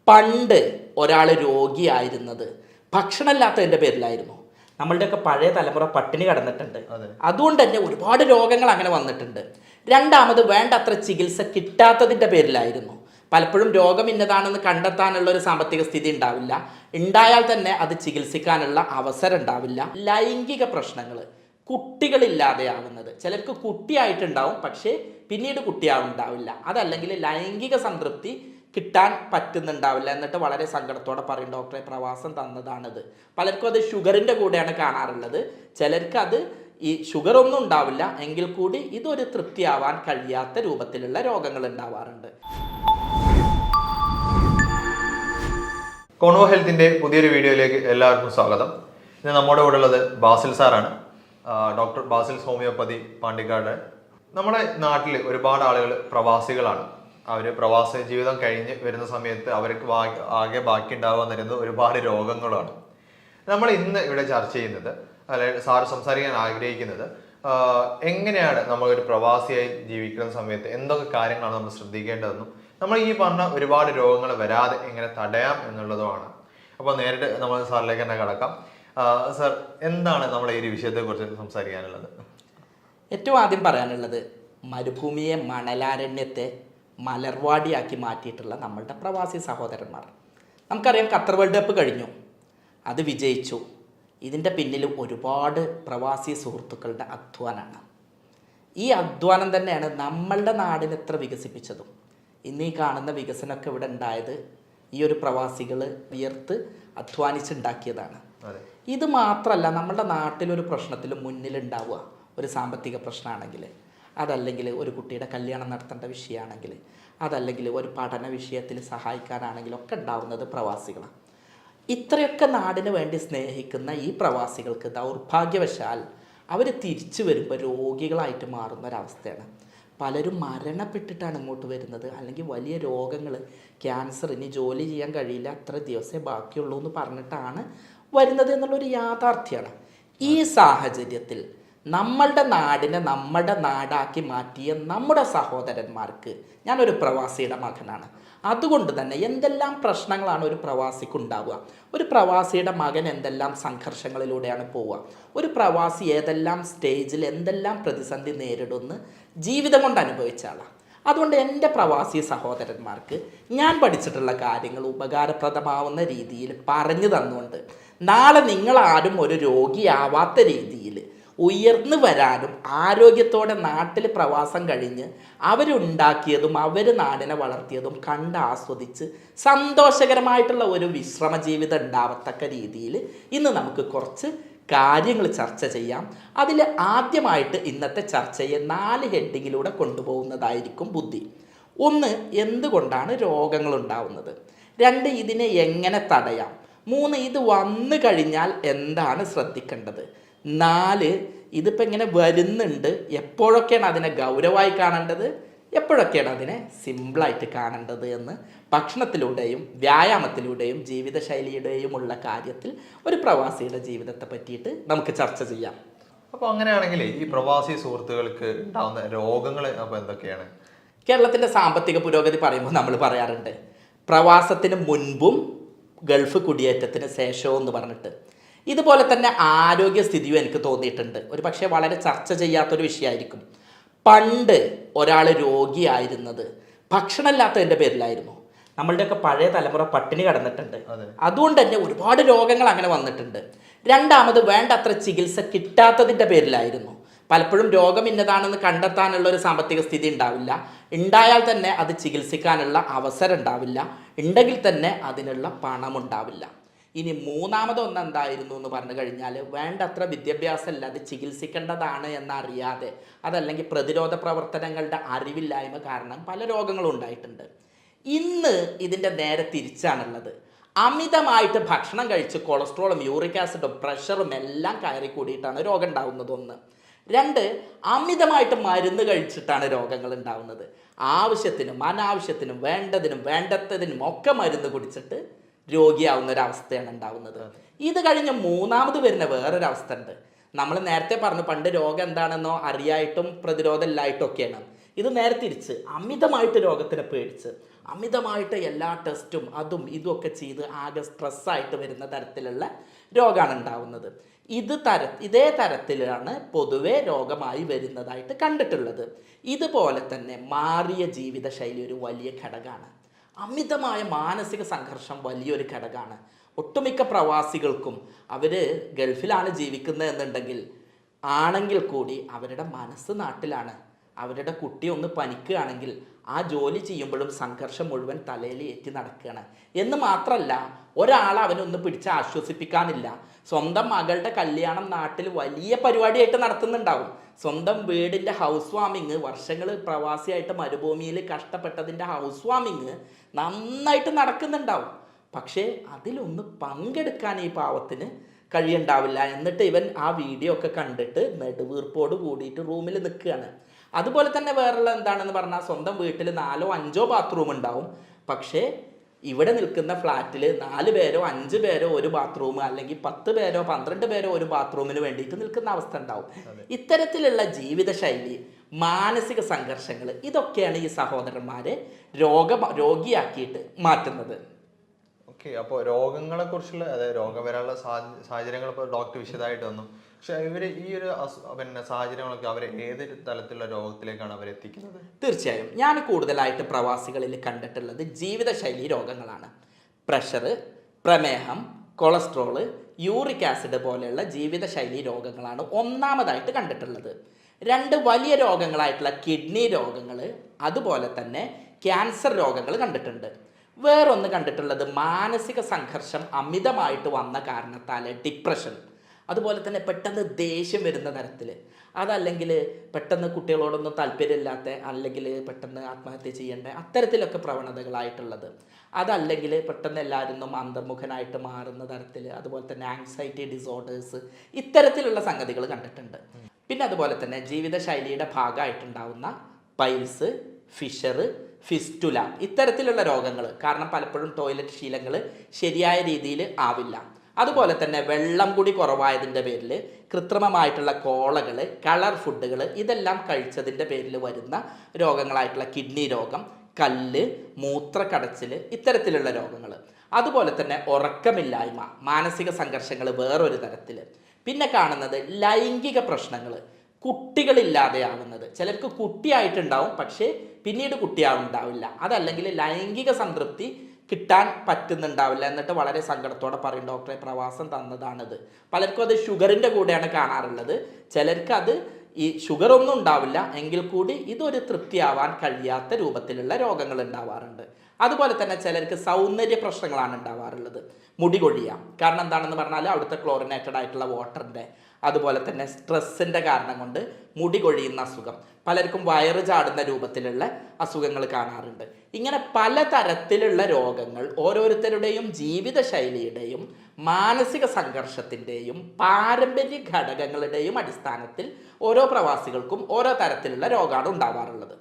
പണ്ട് ഒരാൾ രോഗിയായിരുന്നത് ഭക്ഷണമില്ലാത്തതിൻ്റെ പേരിലായിരുന്നു. നമ്മളുടെയൊക്കെ പഴയ തലമുറ പട്ടിണി കിടന്നിട്ടുണ്ട്. അതുകൊണ്ട് തന്നെ ഒരുപാട് രോഗങ്ങൾ അങ്ങനെ വന്നിട്ടുണ്ട്. രണ്ടാമത് വേണ്ടത്ര ചികിത്സ കിട്ടാത്തതിൻ്റെ പേരിലായിരുന്നു. പലപ്പോഴും രോഗം ഇന്നതാണെന്ന് കണ്ടെത്താനുള്ള ഒരു സാമ്പത്തിക സ്ഥിതി ഉണ്ടാവില്ല. ഉണ്ടായാൽ തന്നെ അത് ചികിത്സിക്കാനുള്ള അവസരം ഉണ്ടാവില്ല. ലൈംഗിക പ്രശ്നങ്ങൾ, കുട്ടികളില്ലാതെയാവുന്നത്. ചിലർക്ക് കുട്ടിയായിട്ടുണ്ടാവും, പക്ഷേ പിന്നീട് കുട്ടിയാവുണ്ടാവില്ല. അതല്ലെങ്കിൽ ലൈംഗിക സംതൃപ്തി കിട്ടാൻ പറ്റുന്നുണ്ടാവില്ല. എന്നിട്ട് വളരെ സങ്കടത്തോടെ പറയും, ഡോക്ടറെ പ്രവാസം തന്നതാണിത്. പലർക്കും അത് ഷുഗറിൻ്റെ കൂടെയാണ് കാണാറുള്ളത്. ചിലർക്ക് അത് ഈ ഷുഗർ ഒന്നും ഉണ്ടാവില്ല, എങ്കിൽ കൂടി ഇതൊരു തൃപ്തിയാവാൻ കഴിയാത്ത രൂപത്തിലുള്ള രോഗങ്ങൾ ഉണ്ടാവാറുണ്ട്. കോൺവോ ഹെൽത്തിന്റെ പുതിയൊരു വീഡിയോയിലേക്ക് എല്ലാവർക്കും സ്വാഗതം. ഇന്ന് നമ്മുടെ കൂടെ ഉള്ളത് ബാസിൽ സാറാണ്, ഡോക്ടർ ബാസിൽ ഹോമിയോപ്പതി പാണ്ടിക്കാട്. നമ്മുടെ നാട്ടിൽ ഒരുപാട് ആളുകൾ പ്രവാസികളാണ്. അവർ പ്രവാസ ജീവിതം കഴിഞ്ഞ് വരുന്ന സമയത്ത് അവർക്ക് ആകെ ബാക്കി ഉണ്ടാവുക തരുന്നത് ഒരുപാട് രോഗങ്ങളാണ്. നമ്മൾ ഇന്ന് ഇവിടെ ചർച്ച ചെയ്യുന്നത്, അല്ലെങ്കിൽ സാറ് സംസാരിക്കാൻ ആഗ്രഹിക്കുന്നത്, എങ്ങനെയാണ് നമ്മളൊരു പ്രവാസിയായി ജീവിക്കുന്ന സമയത്ത് എന്തൊക്കെ കാര്യങ്ങളാണ് നമ്മൾ ശ്രദ്ധിക്കേണ്ടതെന്നും നമ്മൾ ഈ പറഞ്ഞ ഒരുപാട് രോഗങ്ങൾ വരാതെ എങ്ങനെ തടയാം എന്നുള്ളതുമാണ്. അപ്പോൾ നേരിട്ട് നമ്മൾ സാറിലേക്ക് തന്നെ കടക്കാം. സാർ, എന്താണ് നമ്മൾ ഈ ഒരു വിഷയത്തെക്കുറിച്ച് സംസാരിക്കാനുള്ളത്? ഏറ്റവും ആദ്യം പറയാനുള്ളത്, മരുഭൂമിയെ മണലാരണ്യത്തെ മലർവാടിയാക്കി മാറ്റിയിട്ടുള്ള നമ്മളുടെ പ്രവാസി സഹോദരന്മാർ. നമുക്കറിയാം, ഖത്തർ വേൾഡ് കപ്പ് കഴിഞ്ഞു, അത് വിജയിച്ചു. ഇതിൻ്റെ പിന്നിലും ഒരുപാട് പ്രവാസി സുഹൃത്തുക്കളുടെ അധ്വാനമാണ്. ഈ അധ്വാനം തന്നെയാണ് നമ്മളുടെ നാടിനെ എത്ര വികസിപ്പിച്ചതും. ഇന്ന് ഈ കാണുന്ന വികസനമൊക്കെ ഇവിടെ ഉണ്ടായത് ഈ ഒരു പ്രവാസികൾ ഉയർത്ത് അധ്വാനിച്ചുണ്ടാക്കിയതാണ്. ഇത് മാത്രമല്ല, നമ്മുടെ നാട്ടിലൊരു പ്രശ്നത്തിൽ മുന്നിലുണ്ടാവുക, ഒരു സാമ്പത്തിക പ്രശ്നമാണെങ്കിൽ, അതല്ലെങ്കിൽ ഒരു കുട്ടിയുടെ കല്യാണം നടത്തേണ്ട വിഷയമാണെങ്കിൽ, അതല്ലെങ്കിൽ ഒരു പഠന വിഷയത്തിൽ സഹായിക്കാനാണെങ്കിലൊക്കെ ഉണ്ടാവുന്നത് പ്രവാസികളാണ്. ഇത്രയൊക്കെ നാടിന് വേണ്ടി സ്നേഹിക്കുന്ന ഈ പ്രവാസികൾക്ക് ദൗർഭാഗ്യവശാൽ അവർ തിരിച്ചു വരുമ്പോൾ രോഗികളായിട്ട് മാറുന്ന ഒരവസ്ഥയാണ്. പലരും മരണപ്പെട്ടിട്ടാണ് ഇങ്ങോട്ട് വരുന്നത്, അല്ലെങ്കിൽ വലിയ രോഗങ്ങൾ, ക്യാൻസർ, ഇനി ജോലി ചെയ്യാൻ കഴിയില്ല, അത്ര ദിവസമേ ബാക്കിയുള്ളൂ എന്ന് പറഞ്ഞിട്ടാണ് വരുന്നത് എന്നുള്ളൊരു യാഥാർത്ഥ്യമാണ്. ഈ സാഹചര്യത്തിൽ നമ്മളുടെ നാടിനെ നമ്മുടെ നാടാക്കി മാറ്റിയ നമ്മുടെ സഹോദരന്മാർക്ക്, ഞാനൊരു പ്രവാസിയുടെ മകനാണ്, അതുകൊണ്ട് തന്നെ എന്തെല്ലാം പ്രശ്നങ്ങളാണ് ഒരു പ്രവാസിക്ക് ഉണ്ടാവുക, ഒരു പ്രവാസിയുടെ മകൻ എന്തെല്ലാം സംഘർഷങ്ങളിലൂടെയാണ് പോവുക, ഒരു പ്രവാസി ഏതെല്ലാം സ്റ്റേജിൽ എന്തെല്ലാം പ്രതിസന്ധി നേരിടുമെന്ന് ജീവിതം കൊണ്ട് അനുഭവിച്ച ആളാണ്. അതുകൊണ്ട് എൻ്റെ പ്രവാസി സഹോദരന്മാർക്ക് ഞാൻ പഠിച്ചിട്ടുള്ള കാര്യങ്ങൾ ഉപകാരപ്രദമാവുന്ന രീതിയിൽ പറഞ്ഞു തന്നുകൊണ്ട് നാളെ നിങ്ങളാരും ഒരു രോഗിയാവാത്ത രീതിയിൽ ഉയർന്നു വരാനും ആരോഗ്യത്തോടെ നാട്ടിൽ പ്രവാസം കഴിഞ്ഞ് അവരുണ്ടാക്കിയതും അവർ നാടിനെ വളർത്തിയതും കണ്ട് ആസ്വദിച്ച് സന്തോഷകരമായിട്ടുള്ള ഒരു വിശ്രമ ജീവിതം ഉണ്ടാവത്തക്ക രീതിയിൽ ഇന്ന് നമുക്ക് കുറച്ച് കാര്യങ്ങൾ ചർച്ച ചെയ്യാം. അതിൽ ആദ്യമായിട്ട് ഇന്നത്തെ ചർച്ചയെ 4 ഹെഡിങ്ങിലൂടെ കൊണ്ടുപോകുന്നതായിരിക്കും ബുദ്ധി. 1, എന്തുകൊണ്ടാണ് രോഗങ്ങൾ ഉണ്ടാവുന്നത്. 2, ഇതിനെ എങ്ങനെ തടയാം. 3, ഇത് വന്നു കഴിഞ്ഞാൽ എന്താണ് ശ്രദ്ധിക്കേണ്ടത്. 4, ഇതിപ്പോൾ ഇങ്ങനെ വരുന്നുണ്ട്, എപ്പോഴൊക്കെയാണ് അതിനെ ഗൗരവമായി കാണേണ്ടത്, എപ്പോഴൊക്കെയാണ് അതിനെ സിമ്പിളായിട്ട് കാണേണ്ടത് എന്ന് ഭക്ഷണത്തിലൂടെയും വ്യായാമത്തിലൂടെയും ജീവിതശൈലിയുടെയും ഉള്ള കാര്യത്തിൽ ഒരു പ്രവാസിയുടെ ജീവിതത്തെ പറ്റിയിട്ട് നമുക്ക് ചർച്ച ചെയ്യാം. അപ്പോൾ അങ്ങനെയാണെങ്കിൽ ഈ പ്രവാസി സുഹൃത്തുക്കൾക്ക് ഉണ്ടാകുന്ന രോഗങ്ങൾ അപ്പോൾ എന്തൊക്കെയാണ്? കേരളത്തിൻ്റെ സാമ്പത്തിക പുരോഗതി പറയുമ്പോൾ നമ്മൾ പറയാറുണ്ട്, പ്രവാസത്തിന് മുൻപും ഗൾഫ് കുടിയേറ്റത്തിന് ശേഷവും എന്ന് പറഞ്ഞിട്ട്. ഇതുപോലെ തന്നെ ആരോഗ്യസ്ഥിതിയും എനിക്ക് തോന്നിയിട്ടുണ്ട്. ഒരു പക്ഷേ വളരെ ചർച്ച ചെയ്യാത്തൊരു വിഷയമായിരിക്കും. പണ്ട് ഒരാൾ രോഗിയായിരുന്നത് ഭക്ഷണമില്ലാത്തതിൻ്റെ പേരിലായിരുന്നു. നമ്മളുടെയൊക്കെ പഴയ തലമുറ പട്ടിണി കിടന്നിട്ടുണ്ട്. അതുകൊണ്ട് തന്നെ ഒരുപാട് രോഗങ്ങൾ അങ്ങനെ വന്നിട്ടുണ്ട്. രണ്ടാമത് വേണ്ടത്ര ചികിത്സ കിട്ടാത്തതിൻ്റെ പേരിലായിരുന്നു. പലപ്പോഴും രോഗം ഇന്നതാണെന്ന് കണ്ടെത്താനുള്ള ഒരു സാമ്പത്തിക സ്ഥിതി ഉണ്ടാവില്ല. ഉണ്ടായാൽ തന്നെ അത് ചികിത്സിക്കാനുള്ള അവസരം ഉണ്ടാവില്ല. ഉണ്ടെങ്കിൽ തന്നെ അതിനുള്ള പണം ഉണ്ടാവില്ല. ഇനി മൂന്നാമതൊന്ന് എന്തായിരുന്നു എന്ന് പറഞ്ഞു കഴിഞ്ഞാൽ, വേണ്ടത്ര വിദ്യാഭ്യാസം ഇല്ലാതെ ചികിത്സിക്കേണ്ടതാണ് എന്നറിയാതെ, അതല്ലെങ്കിൽ പ്രതിരോധ പ്രവർത്തനങ്ങളുടെ അറിവില്ലായ്മ കാരണം പല രോഗങ്ങളും ഉണ്ടായിട്ടുണ്ട്. ഇന്ന് ഇതിൻ്റെ നേരെ തിരിച്ചാണുള്ളത്. അമിതമായിട്ട് ഭക്ഷണം കഴിച്ച് കൊളസ്ട്രോളും യൂറിക് ആസിഡും പ്രഷറും എല്ലാം കയറി കൂടിയിട്ടാണ് രോഗം ഉണ്ടാവുന്നത്. 1. 2, അമിതമായിട്ട് മരുന്ന് കഴിച്ചിട്ടാണ് രോഗങ്ങൾ ഉണ്ടാവുന്നത്. ആവശ്യത്തിനും അനാവശ്യത്തിനും വേണ്ടതിനും വേണ്ടത്തതിനും ഒക്കെ മരുന്ന് കുടിച്ചിട്ട് രോഗിയാവുന്ന ഒരവസ്ഥയാണ് ഉണ്ടാവുന്നത്. ഇത് കഴിഞ്ഞ് മൂന്നാമത് വരുന്ന വേറൊരവസ്ഥ ഉണ്ട്. നമ്മൾ നേരത്തെ പറഞ്ഞു, പണ്ട് രോഗം എന്താണെന്നോ അറിയായിട്ടും പ്രതിരോധം ഇല്ലായിട്ടും ഒക്കെയാണ്. ഇത് നേരെ തിരിച്ച്, അമിതമായിട്ട് രോഗത്തിനെ പേടിച്ച് അമിതമായിട്ട് എല്ലാ ടെസ്റ്റും അതും ഇതുമൊക്കെ ചെയ്ത് ആകെ സ്ട്രെസ്സായിട്ട് വരുന്ന തരത്തിലുള്ള രോഗമാണ് ഉണ്ടാവുന്നത്. ഇതേ തരത്തിലാണ് പൊതുവെ രോഗമായി വരുന്നതായിട്ട് കണ്ടിട്ടുള്ളത്. ഇതുപോലെ തന്നെ മാറിയ ജീവിതശൈലി ഒരു വലിയ ഘടകമാണ്. അമിതമായ മാനസിക സംഘർഷം വലിയൊരു ഘടകമാണ്. ഒട്ടുമിക്ക പ്രവാസികൾക്കും അവർ ഗൾഫിലാണ് ജീവിക്കുന്നത് എന്നുണ്ടെങ്കിൽ ആണെങ്കിൽ കൂടി അവരുടെ മനസ്സ് നാട്ടിലാണ്. അവരുടെ കുട്ടി ഒന്ന് പനിക്കുകയാണെങ്കിൽ ആ ജോലി ചെയ്യുമ്പോഴും സംഘർഷം മുഴുവൻ തലയിൽ ഏറ്റി നടക്കുകയാണ്. എന്ന് മാത്രമല്ല, ഒരാൾ അവനൊന്ന് പിടിച്ച് ആശ്വസിപ്പിക്കാനില്ല. സ്വന്തം മകളുടെ കല്യാണം നാട്ടിൽ വലിയ പരിപാടിയായിട്ട് നടത്തുന്നുണ്ടാവും. സ്വന്തം വീടിൻ്റെ ഹൗസ് വാമിങ്, വർഷങ്ങൾ പ്രവാസിയായിട്ട് മരുഭൂമിയിൽ കഷ്ടപ്പെട്ടതിൻ്റെ ഹൗസ് വാമിങ് നന്നായിട്ട് നടക്കുന്നുണ്ടാവും. പക്ഷേ അതിലൊന്ന് പങ്കെടുക്കാൻ ഈ പാവത്തിന് കഴിയുണ്ടാവില്ല. എന്നിട്ട് ഇവൻ ആ വീഡിയോ ഒക്കെ കണ്ടിട്ട് നെടുവീർപ്പോട് കൂടിയിട്ട് റൂമിൽ നിൽക്കുകയാണ്. അതുപോലെ തന്നെ വേറെയുള്ള എന്താണെന്ന് പറഞ്ഞാൽ, സ്വന്തം വീട്ടിൽ 4 or 5 ബാത്റൂം ഉണ്ടാവും. പക്ഷേ ഇവിടെ നിൽക്കുന്ന ഫ്ലാറ്റിൽ 4 പേരോ 5 പേരോ ഒരു ബാത്റൂം, അല്ലെങ്കിൽ 10 പേരോ 12 പേരോ ഒരു ബാത്റൂമിന് വേണ്ടിയിട്ട് നിൽക്കുന്ന അവസ്ഥ ഉണ്ടാവും. ഇത്തരത്തിലുള്ള ജീവിതശൈലി, മാനസിക സംഘർഷങ്ങൾ, ഇതൊക്കെയാണ് ഈ സഹോദരന്മാരെ രോഗിയാക്കിയിട്ട് മാറ്റുന്നത്. ഓക്കെ, അപ്പോൾ രോഗങ്ങളെ കുറിച്ചുള്ള, അതായത് രോഗം വരാനുള്ള സാഹചര്യങ്ങൾ ഇപ്പോൾ ഡോക്ടർ വിശദമായിട്ട് വന്നു. പക്ഷെ ഇവർ ഈ ഒരു സാഹചര്യങ്ങളൊക്കെ അവരെ ഏത് തലത്തിലുള്ള രോഗത്തിലേക്കാണ് അവർ എത്തിക്കുന്നത്? തീർച്ചയായും ഞാൻ കൂടുതലായിട്ട് പ്രവാസികളിൽ കണ്ടിട്ടുള്ളത് ജീവിതശൈലി രോഗങ്ങളാണ്. പ്രഷർ, പ്രമേഹം, കൊളസ്ട്രോള്, യൂറിക് ആസിഡ് പോലെയുള്ള ജീവിതശൈലി രോഗങ്ങളാണ് ഒന്നാമതായിട്ട് കണ്ടിട്ടുള്ളത്. 2 വലിയ രോഗങ്ങളായിട്ടുള്ള കിഡ്നി രോഗങ്ങൾ, അതുപോലെ തന്നെ ക്യാൻസർ രോഗങ്ങൾ കണ്ടിട്ടുണ്ട്. വേറൊന്ന് കണ്ടിട്ടുള്ളത് മാനസിക സംഘർഷം അമിതമായിട്ട് വന്ന കാരണത്താൽ ഡിപ്രഷൻ, അതുപോലെ തന്നെ പെട്ടെന്ന് ദേഷ്യം വരുന്ന തരത്തിൽ, അതല്ലെങ്കിൽ പെട്ടെന്ന് കുട്ടികളോടൊന്നും താല്പര്യമില്ലാത്ത, അല്ലെങ്കിൽ പെട്ടെന്ന് ആത്മഹത്യ ചെയ്യേണ്ട അത്തരത്തിലൊക്കെ പ്രവണതകളായിട്ടുള്ളത്, അതല്ലെങ്കിൽ പെട്ടെന്ന് എല്ലാവരും അന്തർമുഖനായിട്ട് മാറുന്ന തരത്തിൽ, അതുപോലെ തന്നെ ആങ്സൈറ്റി ഡിസോർഡേഴ്സ്, ഇത്തരത്തിലുള്ള സംഗതികൾ കണ്ടിട്ടുണ്ട്. പിന്നെ അതുപോലെ തന്നെ ജീവിതശൈലിയുടെ ഭാഗമായിട്ടുണ്ടാവുന്ന പൈൽസ്, ഫിഷർ, ഫിസ്റ്റുല, ഇത്തരത്തിലുള്ള രോഗങ്ങൾ. കാരണം പലപ്പോഴും ടോയ്ലറ്റ് ശീലങ്ങൾ ശരിയായ രീതിയിൽ ആവില്ല. അതുപോലെ തന്നെ വെള്ളം കൂടി കുറവായതിൻ്റെ പേരിൽ കൃത്രിമമായിട്ടുള്ള കോളകൾ, കളർ ഫുഡുകൾ, ഇതെല്ലാം കഴിച്ചതിൻ്റെ പേരിൽ വരുന്ന രോഗങ്ങളായിട്ടുള്ള കിഡ്നി രോഗം, കല്ല്, മൂത്രക്കടച്ചിൽ, ഇത്തരത്തിലുള്ള രോഗങ്ങൾ. അതുപോലെ തന്നെ ഉറക്കമില്ലായ്മ, മാനസിക സംഘർഷങ്ങൾ വേറൊരു തരത്തിൽ. പിന്നെ കാണുന്നത് ലൈംഗിക പ്രശ്നങ്ങൾ, കുട്ടികളില്ലാതെയാവുന്നത്. ചിലർക്ക് കുട്ടിയായിട്ടുണ്ടാവും, പക്ഷേ പിന്നീട് കുട്ടിയാവുണ്ടാവില്ല. അതല്ലെങ്കിൽ ലൈംഗിക സംതൃപ്തി കിട്ടാൻ പറ്റുന്നുണ്ടാവില്ല. എന്നിട്ട് വളരെ സങ്കടത്തോടെ പറയും, ഡോക്ടറെ പ്രവാസം തന്നതാണിത്. പലർക്കും അത് ഷുഗറിൻ്റെ കൂടെയാണ് കാണാറുള്ളത്. ചിലർക്ക് അത് ഈ ഷുഗറൊന്നും ഉണ്ടാവില്ല, എങ്കിൽ കൂടി ഇതൊരു തൃപ്തിയാവാൻ കഴിയാത്ത രൂപത്തിലുള്ള രോഗങ്ങൾ ഉണ്ടാവാറുണ്ട്. അതുപോലെ തന്നെ ചിലർക്ക് സൗന്ദര്യ പ്രശ്നങ്ങളാണ് ഉണ്ടാവാറുള്ളത്. മുടി കൊഴിയാം. കാരണം എന്താണെന്ന് പറഞ്ഞാൽ അവിടുത്തെ ക്ലോറിനേറ്റഡ് ആയിട്ടുള്ള വാട്ടറിൻ്റെ, അതുപോലെ തന്നെ സ്ട്രെസ്സിൻ്റെ കാരണം കൊണ്ട് മുടി കൊഴിയുന്ന അസുഖം, പലർക്കും വയറ് ചാടുന്ന രൂപത്തിലുള്ള അസുഖങ്ങൾ കാണാറുണ്ട്. ഇങ്ങനെ പലതരത്തിലുള്ള രോഗങ്ങൾ ഓരോരുത്തരുടെയും ജീവിതശൈലിയുടെയും മാനസിക സംഘർഷത്തിൻ്റെയും പാരമ്പര്യ ഘടകങ്ങളുടെയും അടിസ്ഥാനത്തിൽ ഓരോ പ്രവാസികൾക്കും ഓരോ തരത്തിലുള്ള രോഗമാണ് ഉണ്ടാവാറുള്ളത്.